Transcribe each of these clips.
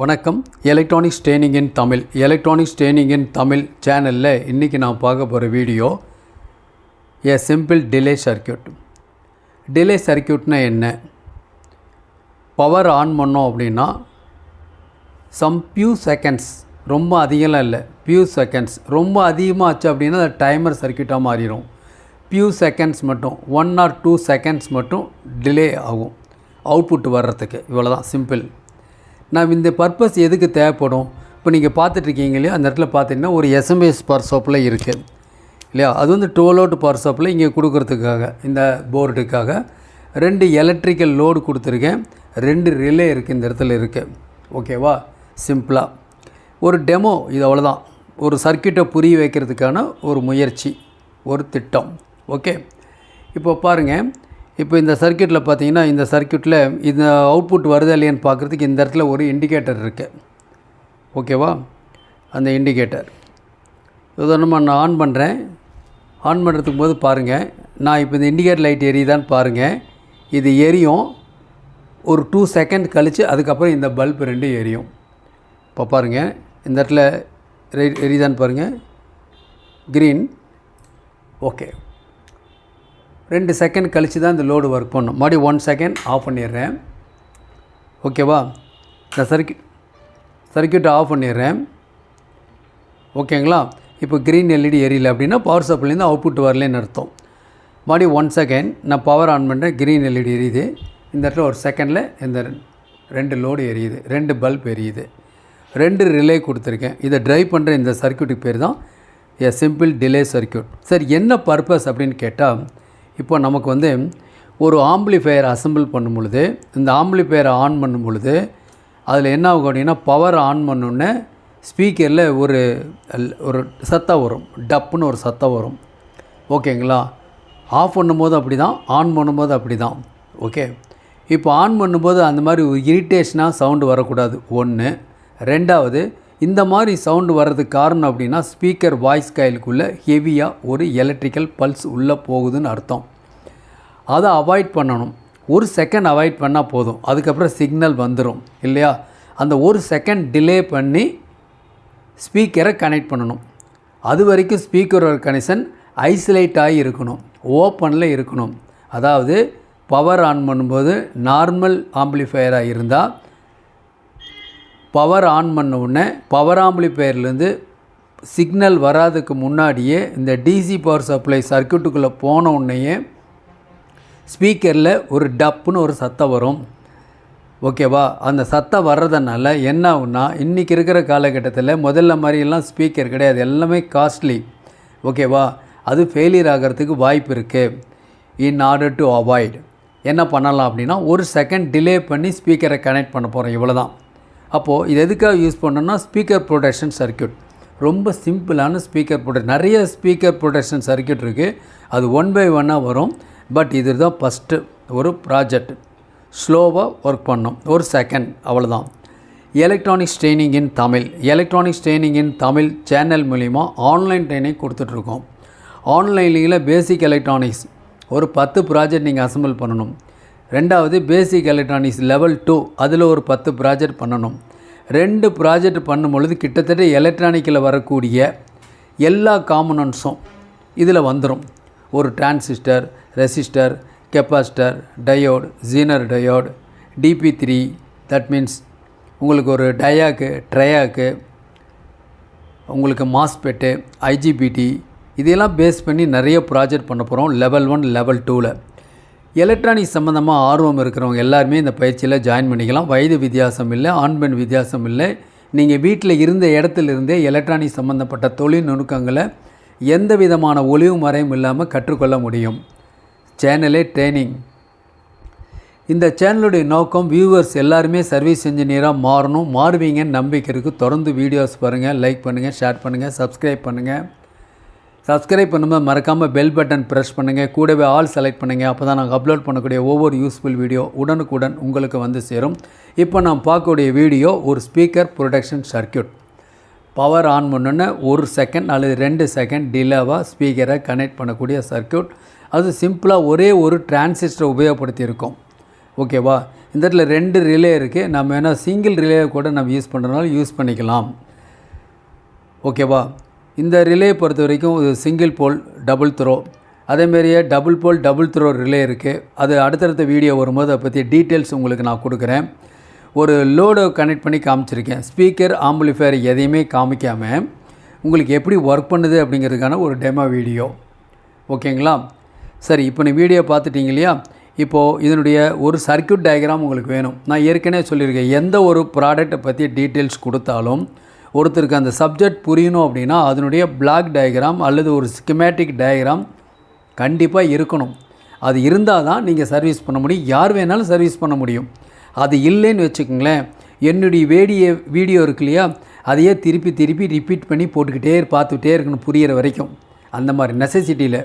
வணக்கம். Electronics training இன் தமிழ் சேனலில் இன்றைக்கி நான் பார்க்க போகிற video simple delay circuit. Delay சர்க்யூட்னா என்ன? பவர் ஆன் பண்ணோம் அப்படின்னா ஃபியூ செகண்ட்ஸ், ரொம்ப அதிகம்லாம் இல்லை, ஃபியூ செகண்ட்ஸ். ரொம்ப அதிகமாக ஆச்சு அப்படின்னா அது டைமர் சர்க்யூட்டாக மாறிடும். ஃபியூ செகண்ட்ஸ் மட்டும், 1 or 2 செகண்ட்ஸ் மட்டும் டிலே ஆகும் அவுட்புட் வர்றதுக்கு. இவ்வளோ தான், சிம்பிள். நான் இந்த பர்பஸ் எதுக்கு தேவைப்படும்? இப்போ நீங்கள் பார்த்துட்ருக்கீங்க இல்லையா, அந்த இடத்துல பார்த்தீங்கன்னா ஒரு எஸ்எம்எஸ் பவர் சப்ளை இருக்குது இல்லையா. அது வந்து 12 volt பவர் சப்ளை இங்கே கொடுக்குறதுக்காக, இந்த போர்டுக்காக 2 எலக்ட்ரிக்கல் லோடு கொடுத்துருக்கேன், 2 ரிலே இருக்குது இந்த இடத்துல இருக்குது. ஓகேவா? சிம்பிளாக ஒரு டெமோ, இது அவ்வளோதான். ஒரு சர்க்யூட்டை புரிய வைக்கிறதுக்கான ஒரு முயற்சி, ஒரு திட்டம். ஓகே, இப்போ பாருங்கள். இப்போ இந்த சர்க்யூட்டில் பார்த்தீங்கன்னா, இந்த சர்க்யூட்டில் இந்த அவுட்புட் வருதா இல்லையான்னு பார்க்குறதுக்கு இந்த இடத்துல ஒரு இண்டிகேட்டர் இருக்குது. ஓகேவா? அந்த இண்டிகேட்டர் உதாரணமாக நான் ஆன் பண்ணுறேன். ஆன் பண்ணுறதுக்கு போது பாருங்கள், நான் இப்போ இந்த இண்டிகேட்டர் லைட் எரியுதான்னு பாருங்கள். இது எரியும். ஒரு 2 செகண்ட் கழித்து அதுக்கப்புறம் இந்த பல்ப் 2 எரியும். இப்போ பாருங்கள், இந்த இடத்துல எரியுதான்னு பாருங்கள், க்ரீன். ஓகே, 2 செகண்ட் கழித்து தான் இந்த லோடு ஒர்க் பண்ணும். மறுபடியும் 1 செகண்ட் ஆஃப் பண்ணிடுறேன். ஓகேவா? இந்த சர்க்யூட்டை ஆஃப் பண்ணிடுறேன். ஓகேங்களா? இப்போ க்ரீன் எல்இடி எரியல அப்படின்னா பவர் சப்ளைலேருந்து அவுட்புட் வரலன்னு அர்த்தம். மறுபடியும் 1 செகண்ட் நான் பவர் ஆன் பண்ணுறேன், க்ரீன் எல்இடி எரியுது. இந்த இடத்துல ஒரு செகண்டில் இந்த 2 லோடு எரியுது, 2 பல்ப் எரியுது, 2 ரிலே கொடுத்துருக்கேன். இதை ட்ரைவ் பண்ணுற இந்த சர்க்யூட்டுக்கு பேர் தான் சிம்பிள் டிலே சர்க்யூட். சரி, என்ன பர்பஸ் அப்படின்னு கேட்டால், இப்போ நமக்கு வந்து ஒரு ஆம்பிளிஃபையர் அசம்பிள் பண்ணும் பொழுது, இந்த ஆம்பிளிஃபையரை ஆன் பண்ணும் பொழுது அதில் என்ன ஆகும் அப்படின்னா, பவர் ஆன் பண்ணோன்னே ஸ்பீக்கரில் ஒரு சத்தம் வரும், டப்புன்னு ஒரு சத்தம் வரும். ஓகேங்களா? ஆஃப் பண்ணும்போது அப்படி தான், ஆன் பண்ணும்போது அப்படி தான். ஓகே, இப்போ ஆன் பண்ணும்போது அந்த மாதிரி ஒரு இரிட்டேஷனாக சவுண்டு வரக்கூடாது, 1. 2வது, இந்த மாதிரி சவுண்டு வர்றதுக்கு காரணம் அப்படின்னா ஸ்பீக்கர் வாய்ஸ் காயிலுக்குள்ளே ஹெவியாக ஒரு எலக்ட்ரிக்கல் பல்ஸ் உள்ளே போகுதுன்னு அர்த்தம். அதை அவாய்ட் பண்ணணும். 1 செகண்ட் அவாய்ட் பண்ணால் போதும், அதுக்கப்புறம் சிக்னல் வந்துடும் இல்லையா. அந்த 1 செகண்ட் டிலே பண்ணி ஸ்பீக்கரை கனெக்ட் பண்ணணும். அது வரைக்கும் ஸ்பீக்கரோட கனெக்ஷன் ஐசோலேட் ஆகி இருக்கணும், ஓப்பனில் இருக்கணும். அதாவது பவர் ஆன் பண்ணும்போது நார்மல் ஆம்பிளிஃபையராக இருந்தால் பவர் ஆன் பண்ண உடனே பவர் ஆம்பிளிஃபையர்லேருந்து சிக்னல் வராதுக்கு முன்னாடியே இந்த டிசி பவர் சப்ளை சர்க்யூட்டுக்குள்ளே போன உடனேயே ஸ்பீக்கரில் ஒரு டப்புன்னு ஒரு சத்தம் வரும். ஓகேவா? அந்த சத்தம் வர்றதுனால என்ன ஆகுன்னா, இன்றைக்கி இருக்கிற காலகட்டத்தில் முதல்ல மாதிரியெல்லாம் ஸ்பீக்கர் கிடையாது, எல்லாமே காஸ்ட்லி. ஓகேவா? அது ஃபெயிலியர் ஆகிறதுக்கு வாய்ப்பு இருக்குது. இன் ஆர்டர் டு அவாய்ட் என்ன பண்ணலாம் அப்படின்னா, 1 செகண்ட் டிலே பண்ணி ஸ்பீக்கரை கனெக்ட் பண்ண போகிறோம், இவ்வளோ தான். அப்போது இது எதுக்காக யூஸ் பண்ணோன்னா, ஸ்பீக்கர் ப்ரொடெக்ஷன் சர்க்யூட். ரொம்ப சிம்பிளான ஸ்பீக்கர் ப்ரொடெக்ஷன். நிறைய ஸ்பீக்கர் ப்ரொடெக்ஷன் சர்க்யூட் இருக்குது, அது 1 by 1 வரும். பட் இது தான் ஃபஸ்ட்டு ஒரு ப்ராஜெக்ட். ஸ்லோவாக ஒர்க் பண்ணோம், 1 செகண்ட், அவ்வளோதான். எலக்ட்ரானிக்ஸ் ட்ரெயினிங் இன் தமிழ் சேனல் மூலிமா ஆன்லைன் ட்ரைனிங் கொடுத்துட்ருக்கோம். ஆன்லைனில் பேசிக் எலக்ட்ரானிக்ஸ் ஒரு 10 ப்ராஜெக்ட் நீங்கள் அசம்பிள் பண்ணணும். 2வது பேசிக் எலக்ட்ரானிக்ஸ் லெவல் 2, அதில் ஒரு 10 ப்ராஜெக்ட் பண்ணணும். 2 ப்ராஜெக்ட் பண்ணும் பொழுது கிட்டத்தட்ட எலக்ட்ரானிக்கில் வரக்கூடிய எல்லா காம்பனன்ட்ஸும் இதில் வந்துடும். ஒரு transistor, resistor, capacitor, diode, Zener diode, DP3, that means உங்களுக்கு ஒரு டயாக்கு, ட்ரையாக்கு, உங்களுக்கு மாஸ்பெட்டு, IGBT, இதெல்லாம் பேஸ் பண்ணி நிறைய ப்ராஜெக்ட் பண்ண போகிறோம் லெவல் 1, லெவல் 2ல். எலக்ட்ரானிக்ஸ் சம்மந்தமாக ஆர்வம் இருக்கிறவங்க எல்லாருமே இந்த பயிற்சியில் ஜாயின் பண்ணிக்கலாம். வயது வித்தியாசம் இல்லை, ஆண் பெண் வித்தியாசம் இல்லை. நீங்கள் வீட்டில் இருந்த இடத்துலேருந்தே எலக்ட்ரானிக்ஸ் சம்மந்தப்பட்ட தொழில் நுணுக்கங்களை எந்த விதமான ஒளிவு மறையும் இல்லாமல் கற்றுக்கொள்ள முடியும். சேனலே ட்ரைனிங். இந்த சேனலுடைய நோக்கம் வியூவர்ஸ் எல்லாருமே சர்வீஸ் இன்ஜினியராக மாறுவீங்கன்னு நம்பிக்கை இருக்குது. தொடர்ந்து வீடியோஸ் பாருங்கள், லைக் பண்ணுங்கள், ஷேர் பண்ணுங்கள், சப்ஸ்கிரைப் பண்ணுங்கள். சப்ஸ்கிரைப் பண்ணும்போது மறக்காமல் பெல் பட்டன் ப்ரெஸ் பண்ணுங்கள், கூடவே ஆல் செலக்ட் பண்ணுங்கள். அப்போ தான் நாங்கள் அப்லோட் பண்ணக்கூடிய ஒவ்வொரு யூஸ்ஃபுல் வீடியோ உடனுக்குடன் உங்களுக்கு வந்து சேரும். இப்போ நான் பார்க்கக்கூடிய வீடியோ ஒரு speaker protection circuit. Power on பண்ணோன்னே 1 செகண்ட் அல்லது 2 செகண்ட் டிலேவாக ஸ்பீக்கரை கனெக்ட் பண்ணக்கூடிய சர்க்யூட். அது சிம்பிளாக ஒரே ஒரு டிரான்சிஸ்டரை உபயோகப்படுத்தி இருக்கும். ஓகேவா? இந்த இடத்துல 2 ரிலே இருக்குது. நம்ம வேணா சிங்கிள் ரிலே கூட நம்ம யூஸ் பண்ணுறதுனால யூஸ் பண்ணிக்கலாம். ஓகேவா? இந்த ரிலே பொறுத்த வரைக்கும் சிங்கிள் போல் டபுள் த்ரோ, அதேமாரியே double pole double throw relay இருக்குது. அது அடுத்தடுத்த வீடியோ வரும்போது அதை பற்றி டீட்டெயில்ஸ் உங்களுக்கு நான் கொடுக்குறேன். ஒரு லோடை கனெக்ட் பண்ணி காமிச்சிருக்கேன். ஸ்பீக்கர் ஆம்பிளிஃபையர் எதையுமே காமிக்காமல் உங்களுக்கு எப்படி ஒர்க் பண்ணுது அப்படிங்கிறதுக்கான ஒரு டெமோ வீடியோ. ஓகேங்களா? சரி, இப்போ நீ வீடியோ பார்த்துட்டீங்க இல்லையா? இப்போது இதனுடைய ஒரு சர்க்யூட் டயக்ராம் உங்களுக்கு வேணும். நான் ஏற்கனவே சொல்லியிருக்கேன், எந்த ஒரு ப்ராடக்ட்டை பற்றி டீட்டெயில்ஸ் கொடுத்தாலும் ஒருத்தருக்கு அந்த சப்ஜெக்ட் புரியணும் அப்படின்னா அதனுடைய பிளாக் டயக்ராம் அல்லது ஒரு ஸ்கிமேட்டிக் டயக்ராம் கண்டிப்பாக இருக்கணும். அது இருந்தால் தான் நீங்கள் சர்வீஸ் பண்ண முடியும். யார் வேணாலும் சர்வீஸ் பண்ண முடியும். அது இல்லைன்னு வச்சுக்கோங்களேன், என்னுடைய வீடியோ இருக்கு இல்லையா, அதையே திருப்பி ரிப்பீட் பண்ணி போட்டுக்கிட்டே பார்த்துக்கிட்டே இருக்கணும் புரிகிற வரைக்கும். அந்த மாதிரி நெசசிட்டியில்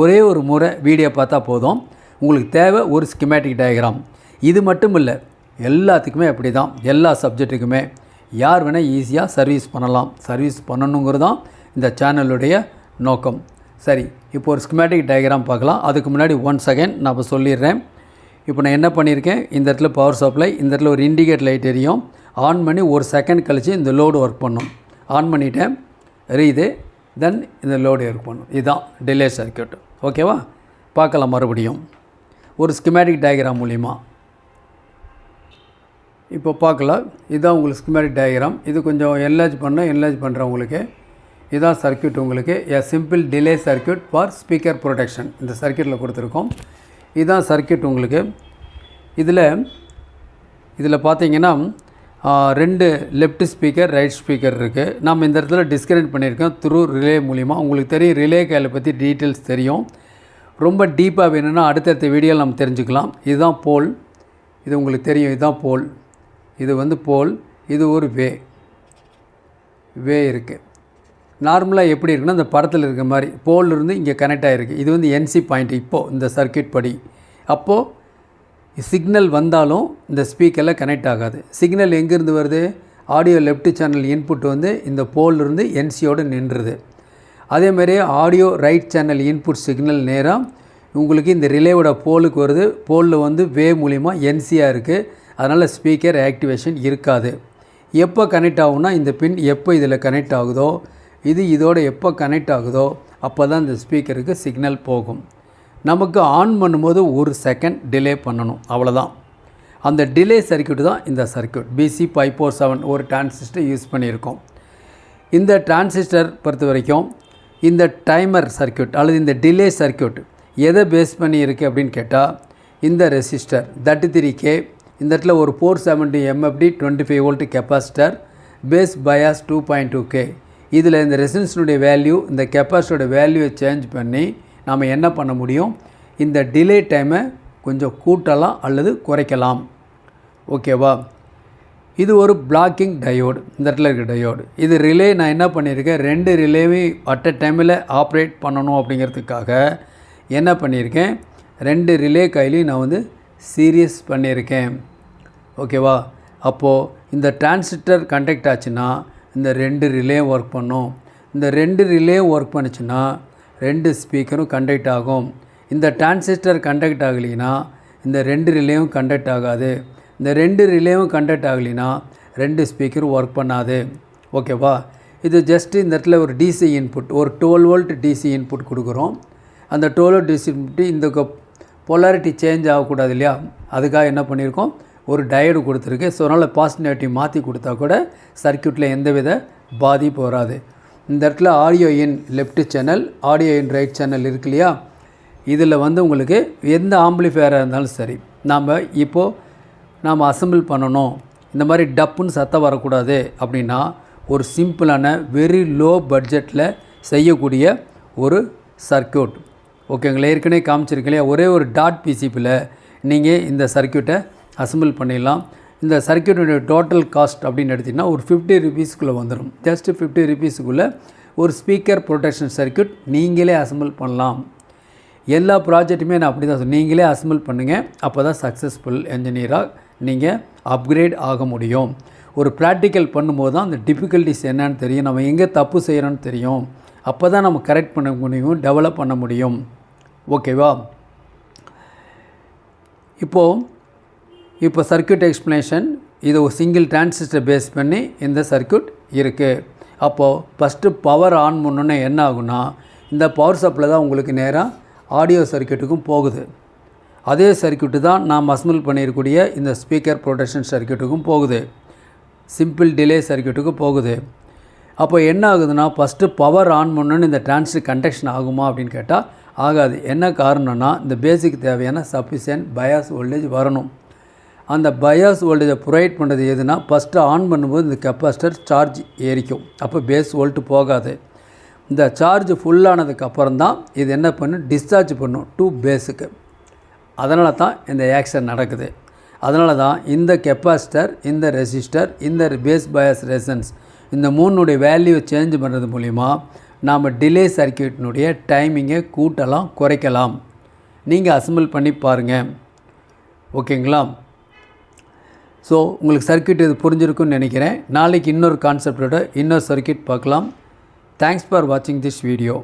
ஒரே ஒரு முறை வீடியோ பார்த்தா போதும். உங்களுக்கு தேவை ஒரு ஸ்கிமேட்டிக் டயக்ராம். இது மட்டும் இல்லை, எல்லாத்துக்குமே அப்படி தான். எல்லா சப்ஜெக்ட்டுக்குமே யார் வேணால் ஈஸியாக சர்வீஸ் பண்ணலாம். சர்வீஸ் பண்ணணுங்கிறது தான் இந்த சேனலுடைய நோக்கம். சரி, இப்போ ஒரு ஸ்கிமேட்டிக் டயக்ராம் பார்க்கலாம். அதுக்கு முன்னாடி 1 செகண்ட் நான் இப்போ சொல்லிடுறேன். இப்போ நான் என்ன பண்ணியிருக்கேன், இந்த இடத்துல பவர் சப்ளை, இந்த இடத்துல ஒரு இண்டிகேட் லைட் எரியும். ஆன் பண்ணி 1 செகண்ட் கழித்து இந்த லோடு ஒர்க் பண்ணும். ஆன் பண்ணிவிட்டேன், எரியுது. தென் இந்த லோடு ஒர்க் பண்ணும். இதுதான் டிலே சர்க்யூட். ஓகேவா? பார்க்கலாம் மறுபடியும் ஒரு ஸ்கிமேட்டிக் டயக்ராம் மூலிமா. இப்போ பார்க்கலாம். இதுதான் உங்களுக்கு ஸ்கிமேட்டிக் டயக்ராம். இது கொஞ்சம் என்லார்ஜ் பண்ணுறேன் உங்களுக்கு. இதுதான் சர்க்யூட் உங்களுக்கு. Simple delay circuit for speaker protection இந்த சர்க்யூட்டில் கொடுத்துருக்கோம். இதுதான் சர்க்யூட் உங்களுக்கு. இதில் பார்த்தீங்கன்னா 2 லெஃப்ட் ஸ்பீக்கர், ரைட் ஸ்பீக்கர் இருக்குது. நம்ம இந்த இடத்துல டிஸ்கனெக்ட் பண்ணியிருக்கோம் த்ரூ ரிலே மூலிமா. உங்களுக்கு தெரியும், ரிலே கையில் பற்றி டீட்டெயில்ஸ் தெரியும். ரொம்ப டீப்பாக வேணும்னா அடுத்தடுத்த வீடியோவில் நம்ம தெரிஞ்சுக்கலாம். இதுதான் போல், இது உங்களுக்கு தெரியும். இதுதான் போல், இது போல், இது ஒரு வே இருக்குது. நார்மலாக எப்படி இருக்குன்னா இந்த படத்தில் இருக்கிற மாதிரி போல் இருந்து இங்கே கனெக்ட் ஆகிருக்கு. இது என்சி பாயிண்ட். இப்போது இந்த சர்க்யூட் படி அப்போது சிக்னல் வந்தாலும் இந்த ஸ்பீக்கரில் கனெக்ட் ஆகாது. சிக்னல் எங்கேருந்து வருது? ஆடியோ லெஃப்ட் சேனல் இன்புட் இந்த போலிருந்து என்சியோடு நின்றுது. அதேமாதிரியே audio right channel input signal நேராக உங்களுக்கு இந்த ரிலேவோட போலுக்கு வருது. போலில் வே மூலிமா என்சியாக இருக்குது. அதனால் ஸ்பீக்கர் ஆக்டிவேஷன் இருக்காது. எப்போ கனெக்ட் ஆகும்னா இந்த பின் எப்போ இதில் கனெக்ட் ஆகுதோ, இதோட எப்போ கனெக்ட் ஆகுதோ அப்போ தான் இந்த ஸ்பீக்கருக்கு சிக்னல் போகும். நமக்கு ஆன் பண்ணும்போது 1 செகண்ட் டிலே பண்ணணும், அவ்வளோதான். அந்த டிலே சர்க்யூட் தான் இந்த சர்க்யூட். BC547 ஒரு டிரான்சிஸ்டர் யூஸ் பண்ணியிருக்கோம். இந்த டிரான்சிஸ்டர் பொறுத்த வரைக்கும் இந்த டைமர் சர்க்யூட் அல்லது இந்த டிலே சர்க்யூட் எதை பேஸ் பண்ணி இருக்குது அப்படின்னு கேட்டால், இந்த ரெசிஸ்டர் 33K, இந்த இடத்துல ஒரு 470 MFD 25 volt capacitor, base bias 2.2K. இதில் இந்த ரெசிஸ்டன்ஸுடைய வேல்யூ, இந்த கெப்பாசிட்டரோட வேல்யூவை சேஞ்ச் பண்ணி நாம் என்ன பண்ண முடியும், இந்த டிலே டைமை கொஞ்சம் கூட்டலாம் அல்லது குறைக்கலாம். ஓகேவா? இது ஒரு பிளாக்கிங் டயோடு. இந்த இடத்துல இருக்க டயோடு. இது ரிலே நான் என்ன பண்ணியிருக்கேன், 2 ரிலேவையும் அட் அ டைமில் ஆப்ரேட் பண்ணணும் அப்படிங்கிறதுக்காக என்ன பண்ணியிருக்கேன், 2 ரிலே கையிலையும் நான் சீரியஸ் பண்ணியிருக்கேன். ஓகேவா? அப்போது இந்த டிரான்சிஸ்டர் கண்டக்ட் ஆச்சுன்னா இந்த 2 ரிலேயும் ஒர்க் பண்ணும். இந்த 2 ரிலேயும் ஒர்க் பண்ணிச்சுன்னா 2 ஸ்பீக்கரும் கண்டக்ட் ஆகும். இந்த டிரான்சிஸ்டர் கண்டக்ட் ஆகலைன்னா இந்த 2 ரிலேயும் கண்டக்ட் ஆகாது. இந்த 2 ரிலேயும் கண்டக்ட் ஆகலைன்னா 2 ஸ்பீக்கரும் ஒர்க் பண்ணாது. ஓகேவா? இது ஜஸ்ட்டு இந்த இடத்துல ஒரு டிசி இன்புட், ஒரு 12 வோல்ட் டிசி இன்புட் கொடுக்குறோம். அந்த 12 வோல்ட் டிசி இன்புட் இந்த பொலாரிட்டி சேஞ்ச் ஆகக்கூடாது இல்லையா, அதுக்காக என்ன பண்ணியிருக்கோம், ஒரு டயோடு கொடுத்துருக்கு. ஸோ அதனால் பாசிட்டிவ் நெகட்டிவ் மாற்றி கொடுத்தா கூட சர்க்யூட்டில் எந்தவித பாதிப்பு வராது. இந்த இடத்துல ஆடியோ இன் லெஃப்ட் சேனல், ஆடியோ இன் ரைட் சேனல் இருக்கு இல்லையா, இதில் உங்களுக்கு எந்த ஆம்பிளிஃபையராக இருந்தாலும் சரி, நாம் அசம்பிள் பண்ணணும், இந்த மாதிரி டப்புன்னு சத்தம் வரக்கூடாது அப்படின்னா ஒரு சிம்பிளான வெரி லோ பட்ஜெட்டில் செய்யக்கூடிய ஒரு சர்க்யூட். ஓகேங்களா? ஏற்கனவே காமிச்சிருக்கேன் இல்லையா, ஒரே ஒரு டாட் பிசிபியில் நீங்கள் இந்த சர்க்யூட்டை அசம்பிள் பண்ணிடலாம். இந்த சர்க்யூட்டுடைய டோட்டல் காஸ்ட் அப்படின்னு எடுத்திங்கன்னா ஒரு 50 ருபீஸ்க்குள்ளே வந்துடும். ஜஸ்ட்டு 50 ருபீஸுக்குள்ளே ஒரு ஸ்பீக்கர் ப்ரொடெக்ஷன் சர்க்யூட் நீங்களே அசம்பிள் பண்ணலாம். எல்லா ப்ராஜெக்ட்டுமே நான் அப்படி தான் நீங்களே அசம்பிள் பண்ணுங்கள். அப்போ தான் சக்ஸஸ்ஃபுல் என்ஜினியராக நீங்கள் அப்கிரேட் ஆக முடியும். ஒரு ப்ராக்டிக்கல் பண்ணும்போது தான் அந்த டிஃபிகல்ட்டிஸ் என்னன்னு தெரியும், நம்ம எங்கே தப்பு செய்கிறோன்னு தெரியும். அப்போ தான் நம்ம கரெக்ட் பண்ண முடியும், டெவலப் பண்ண முடியும். ஓகேவா? இப்போது இப்போ சர்க்யூட் எக்ஸ்ப்ளனேஷன், இது ஒரு சிங்கிள் டிரான்சிஸ்டர் பேஸ் பண்ணி இந்த சர்க்யூட் இருக்குது. அப்போது ஃபஸ்ட்டு பவர் ஆன் பண்ணோன்னே என்ன ஆகுனா, இந்த பவர் சப்ளை தான் உங்களுக்கு நேராக ஆடியோ சர்க்யூட்டுக்கும் போகுது. அதே சர்க்யூட்டு தான் நாம் அசம்பிள் பண்ணியிருக்கக்கூடிய இந்த ஸ்பீக்கர் ப்ரொடெக்ஷன் சர்க்யூட்டுக்கும் போகுது, சிம்பிள் டிலே சர்க்யூட்டுக்கு போகுது. அப்போ என்ன ஆகுதுன்னா, ஃபஸ்ட்டு பவர் ஆன் பண்ணோன்னு இந்த டிரான்சிஸ்டர் கண்டக்ஷன் ஆகுமா அப்படின்னு கேட்டால் ஆகாது. என்ன காரணம்னா, இந்த பேஸுக்கு தேவையான சஃபிஷியன்ட் பயாஸ் வோல்டேஜ் வரணும். அந்த பயாஸ் வோல்டேஜை ப்ரொவைட் பண்ணுறது எதுனா, ஃபஸ்ட்டு ஆன் பண்ணும்போது இந்த கெப்பாசிட்டர் சார்ஜ் ஏறிக்கும். அப்போ பேஸ் வோல்ட்டு போகாது. இந்த சார்ஜ் ஃபுல்லானதுக்கப்புறம் தான் இது என்ன பண்ணும், டிஸ்சார்ஜ் பண்ணும் டு பேஸுக்கு. அதனால தான் இந்த ஆக்ஷன் நடக்குது. அதனால தான் இந்த கெப்பாசிட்டர், இந்த ரெசிஸ்டர், இந்த பேஸ் பயாஸ் ரெசன்ஸ், இந்த மூணுடைய வேல்யூவை சேஞ்ச் பண்ணுறது மூலிமா நாம் டிலே சர்க்யூட்டினுடைய டைமிங்கை கூட்டலாம், குறைக்கலாம். நீங்கள் அசம்பிள் பண்ணி பாருங்கள். ஓகேங்களா? ஸோ உங்களுக்கு சர்க்யூட் இது புரிஞ்சிருக்குன்னு நினைக்கிறேன். நாளைக்கு இன்னொரு கான்செப்டோட இன்னொரு சர்க்யூட் பார்க்கலாம். தேங்க்ஸ் ஃபார் வாட்சிங் திஸ் வீடியோ.